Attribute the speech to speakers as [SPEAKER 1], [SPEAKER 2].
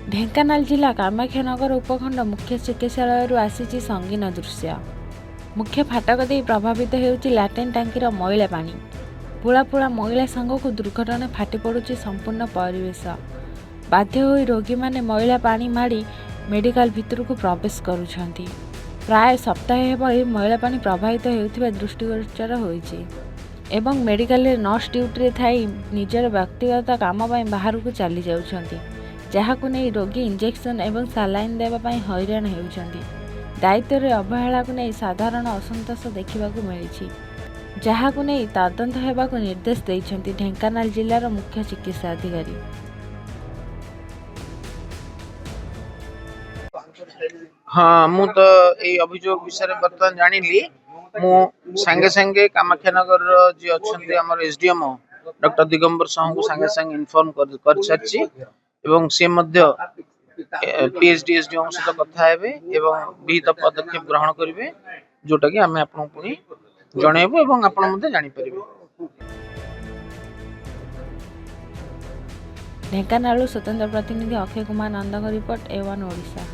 [SPEAKER 1] ढेंकानाल जिला कामाक्षानगर उपखंड मुख्य चिकित्सालय आसी संगीन दृश्य। मुख्य फाटक दे प्रभावित होउची लाटेन टांकीर मैला पानी। पुला पुला मैला सांगक दुर्घटना फाटी पड़ुची संपूर्ण परिवेश। बाध्य होई रोगी माने मैला पानी माड़ी मेडिकल भितर को प्रवेश करुछंती। प्राय सप्ताह हेब ए मैला पानी प्रभावित होउथिबा दृष्टिगोचर होईची एवं मेडिकल रे नर्स ड्यूटी रे थाई निजर व्यक्तिगत काम पई बाहर को चली जाउछंती, जहाकु नै रोगी इंजेक्शन एवं सालाइन देवा पई हैरान हेउछंती। दायित्व रे अवहेला को नै साधारण असंतोष देखिबाकू मिलिछि, जहाकु नै तदंत हेबाकू निर्देश दैछंती ढेंकानाल जिल्लार मुख्य चिकित्सा अधिकारी।
[SPEAKER 2] हाँ मु तो ये अभियोग विषय बर्तमान जानिली मु संगे संगे कामाक्षानगर जी अच्छा आम एसडीएम डॉक्टर दिगंबर साहू को संगे संगे इनफॉर्म कर सारी एवं सी पीएचडी एसडीएम सहित कथा हेबे एवं विहित पदक्षेप ग्रहण करेंगे जोटा कि आम आपन पुणी जनइबू एवं आपण मते जानि परिबे।
[SPEAKER 1] ढेंकानाल स्वतंत्र प्रतिनिधि अक्षय कुमार नंदक रिपोर्ट A1 ओडिशा।